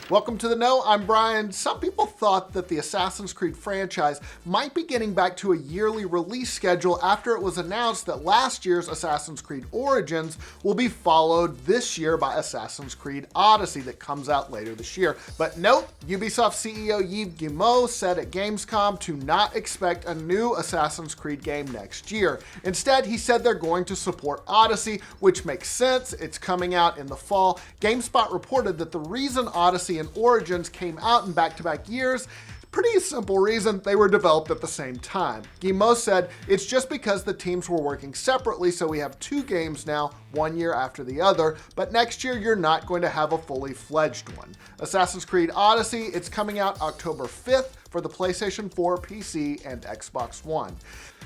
Welcome to The Know, I'm Brian. Some people thought that the Assassin's Creed franchise might be getting back to a yearly release schedule after it was announced that last year's Assassin's Creed Origins will be followed this year by Assassin's Creed Odyssey that comes out later this year. But nope, Ubisoft CEO Yves Guillemot said at Gamescom to not expect a new Assassin's Creed game next year. Instead, he said they're going to support Odyssey, which makes sense. It's coming out in the fall. GameSpot reported that the reason Odyssey and Origins came out in back-to-back years, pretty simple reason, they were developed at the same time. Guillemot said, it's just because the teams were working separately, so we have two games now, one year after the other, but next year you're not going to have a fully fledged one. Assassin's Creed Odyssey, it's coming out October 5th for the PlayStation 4, PC, and Xbox One.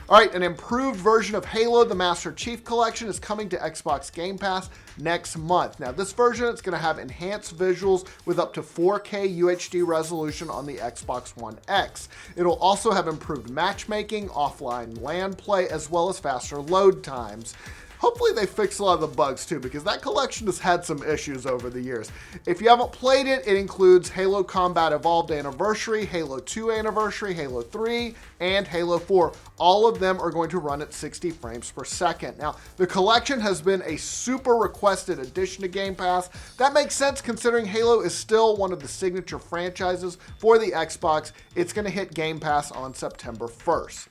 All right, an improved version of Halo, the Master Chief Collection, is coming to Xbox Game Pass next month. Now, this version is going to have enhanced visuals with up to 4K UHD resolution on the Xbox One X. It'll also have improved matchmaking, offline LAN play, as well as faster load times. Hopefully they fix a lot of the bugs too, because that collection has had some issues over the years. If you haven't played it, it includes Halo Combat Evolved Anniversary, Halo 2 Anniversary, Halo 3, and Halo 4. All of them are going to run at 60 frames per second. Now, the collection has been a super requested addition to Game Pass. That makes sense considering Halo is still one of the signature franchises for the Xbox. It's going to hit Game Pass on September 1st.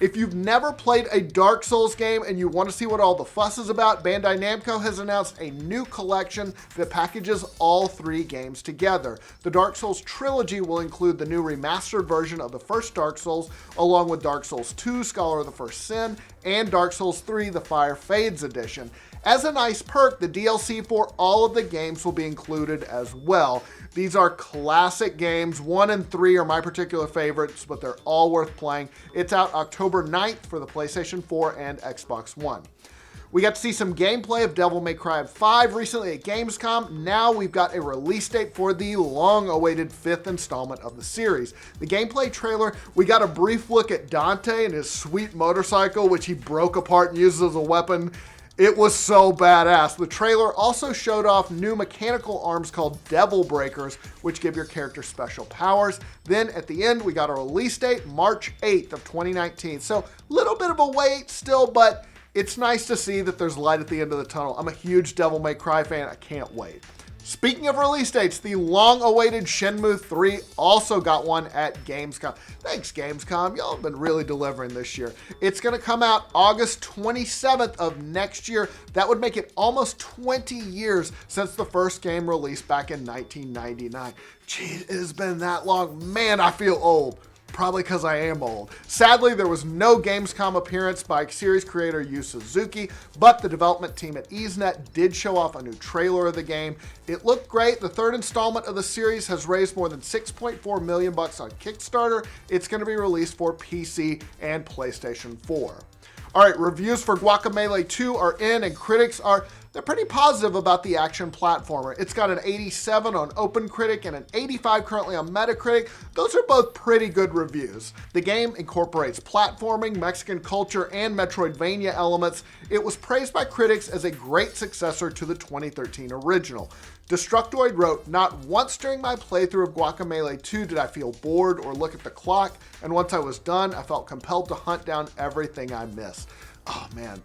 If you've never played a Dark Souls game and you want to see what all the fuss is about, Bandai Namco has announced a new collection that packages all three games together. The Dark Souls Trilogy will include the new remastered version of the first Dark Souls, along with Dark Souls 2, Scholar of the First Sin, and Dark Souls 3, The Fire Fades Edition. As a nice perk, the DLC for all of the games will be included as well. These are classic games. 1 and 3 are my particular favorites, but they're all worth playing. It's out October 9th for the PlayStation 4 and Xbox One. We got to see some gameplay of Devil May Cry 5 recently at Gamescom. Now we've got a release date for the long-awaited 5th installment of the series. The gameplay trailer, we got a brief look at Dante and his sweet motorcycle, which he broke apart and uses as a weapon. It was so badass. The trailer also showed off new mechanical arms called Devil Breakers, which give your character special powers. Then at the end, we got a release date, March 8th of 2019. So a little bit of a wait still, but it's nice to see that there's light at the end of the tunnel. I'm a huge Devil May Cry fan. I can't wait. Speaking of release dates, the long-awaited Shenmue III also got one at Gamescom. Thanks, Gamescom. Y'all have been really delivering this year. It's going to come out August 27th of next year. That would make it almost 20 years since the first game released back in 1999. Gee, it has been that long. Man, I feel old. Probably because I am old. Sadly, there was no Gamescom appearance by series creator Yu Suzuki, but the development team at EaseNet did show off a new trailer of the game. It looked great. The third installment of the series has raised more than $6.4 million on Kickstarter. It's going to be released for PC and PlayStation 4. All right, reviews for Guacamelee 2 are in, and critics they're pretty positive about the action platformer. It's got an 87 on OpenCritic and an 85 currently on Metacritic. Those are both pretty good reviews. The game incorporates platforming, Mexican culture, and Metroidvania elements. It was praised by critics as a great successor to the 2013 original. Destructoid wrote, "Not once during my playthrough of Guacamelee 2 did I feel bored or look at the clock, and once I was done, I felt compelled to hunt down everything I miss." Oh man,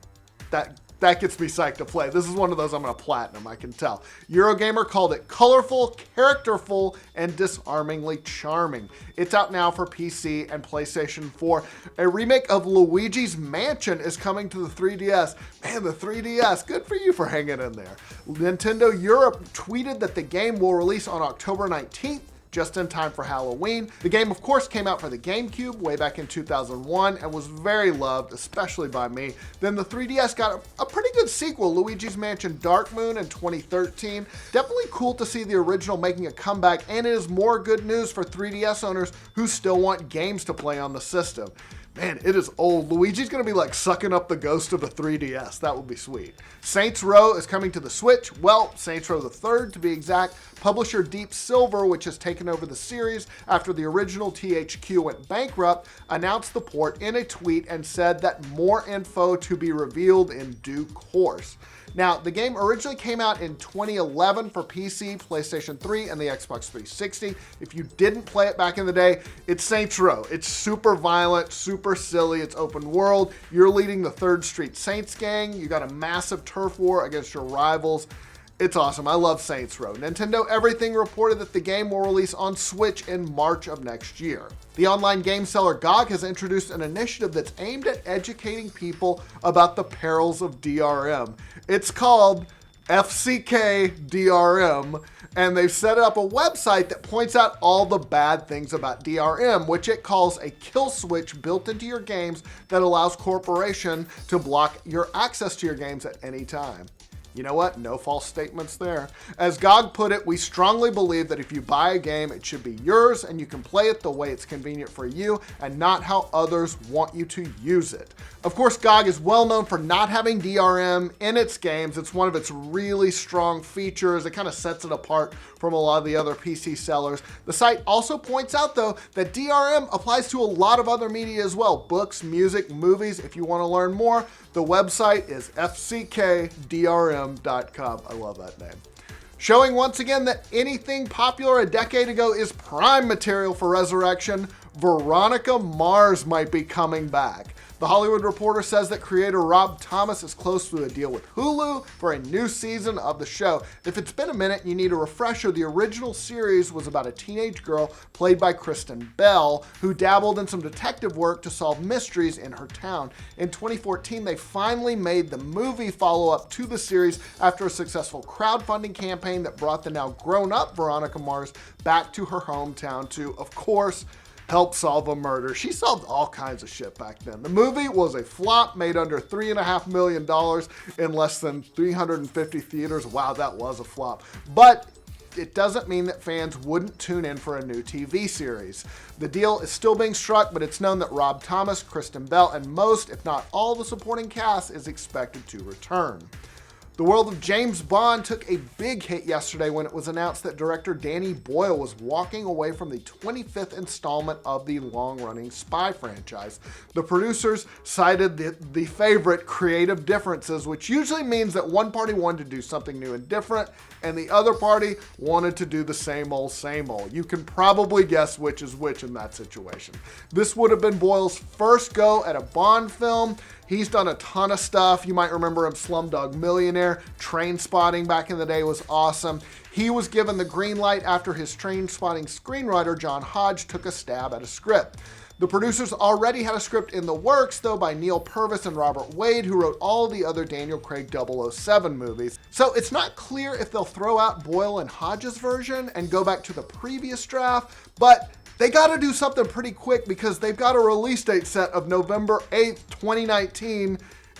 that gets me psyched to play. This is one of those I'm going to platinum, I can tell. Eurogamer called it colorful, characterful, and disarmingly charming. It's out now for PC and PlayStation 4. A remake of Luigi's Mansion is coming to the 3DS. Man, the 3DS, good for you for hanging in there. Nintendo Europe tweeted that the game will release on October 19th, just in time for Halloween. The game, of course, came out for the GameCube way back in 2001 and was very loved, especially by me. Then the 3DS got a pretty good sequel, Luigi's Mansion Dark Moon in 2013. Definitely cool to see the original making a comeback, and it is more good news for 3DS owners who still want games to play on the system. Man, it is old. Luigi's going to be like sucking up the ghost of the 3DS. That would be sweet. Saints Row is coming to the Switch. Well, Saints Row the Third to be exact. Publisher Deep Silver, which has taken over the series after the original THQ went bankrupt, announced the port in a tweet and said that more info to be revealed in due course. Now, the game originally came out in 2011 for PC, PlayStation 3, and the Xbox 360. If you didn't play it back in the day, it's Saints Row. It's super violent, super silly, it's open world. You're leading the 3rd Street Saints gang. You got a massive turf war against your rivals. It's awesome. I love Saints Row. Nintendo Everything reported that the game will release on Switch in March of next year. The online game seller GOG has introduced an initiative that's aimed at educating people about the perils of DRM. It's called FCK DRM, and they've set up a website that points out all the bad things about DRM, which it calls a kill switch built into your games that allows corporation to block your access to your games at any time. You know what? No false statements there. As GOG put it, we strongly believe that if you buy a game, it should be yours and you can play it the way it's convenient for you and not how others want you to use it. Of course, GOG is well known for not having DRM in its games. It's one of its really strong features. It kind of sets it apart from a lot of the other PC sellers. The site also points out, though, that DRM applies to a lot of other media as well. Books, music, movies. If you want to learn more, the website is fckdrm.com. I love that name. Showing once again that anything popular a decade ago is prime material for resurrection, Veronica Mars might be coming back. The Hollywood Reporter says that creator Rob Thomas is close to a deal with Hulu for a new season of the show. If it's been a minute and you need a refresher, the original series was about a teenage girl played by Kristen Bell who dabbled in some detective work to solve mysteries in her town. In 2014, they finally made the movie follow-up to the series after a successful crowdfunding campaign that brought the now grown-up Veronica Mars back to her hometown to, of course, help solve a murder. She solved all kinds of shit back then. The movie was a flop, made under $3.5 million in less than 350 theaters. Wow, that was a flop. But it doesn't mean that fans wouldn't tune in for a new TV series. The deal is still being struck, but it's known that Rob Thomas, Kristen Bell, and most, if not all, the supporting cast is expected to return. The world of James Bond took a big hit yesterday when it was announced that director Danny Boyle was walking away from the 25th installment of the long-running spy franchise. The producers cited the favorite creative differences, which usually means that one party wanted to do something new and different, and the other party wanted to do the same old, same old. You can probably guess which is which in that situation. This would have been Boyle's first go at a Bond film. He's done a ton of stuff. You might remember him Slumdog Millionaire. Trainspotting back in the day was awesome. He was given the green light after his Trainspotting screenwriter John Hodge took a stab at a script. The producers already had a script in the works, though, by Neil Purvis and Robert Wade, who wrote all the other Daniel Craig 007 movies. So it's not clear if they'll throw out Boyle and Hodge's version and go back to the previous draft, but they got to do something pretty quick because they've got a release date set of November 8th, 2019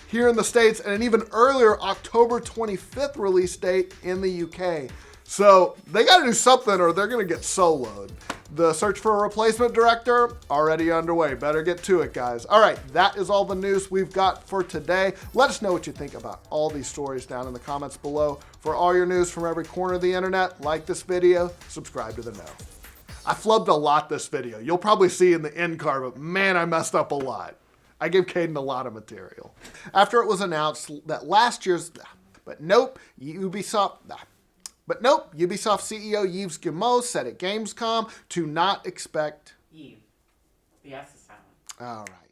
here in the States and an even earlier October 25th release date in the UK. So they got to do something or they're going to get soloed. The search for a replacement director already underway. Better get to it, guys. All right, that is all the news we've got for today. Let us know what you think about all these stories down in the comments below. For all your news from every corner of the internet, like this video, subscribe to The Know. I flubbed a lot this video. You'll probably see in the end card, but man, I messed up a lot. I gave Kdin a lot of material. After it was announced that last year's, Ubisoft CEO Yves Guillemot said at Gamescom to not expect... Yves. The S is silent. All right.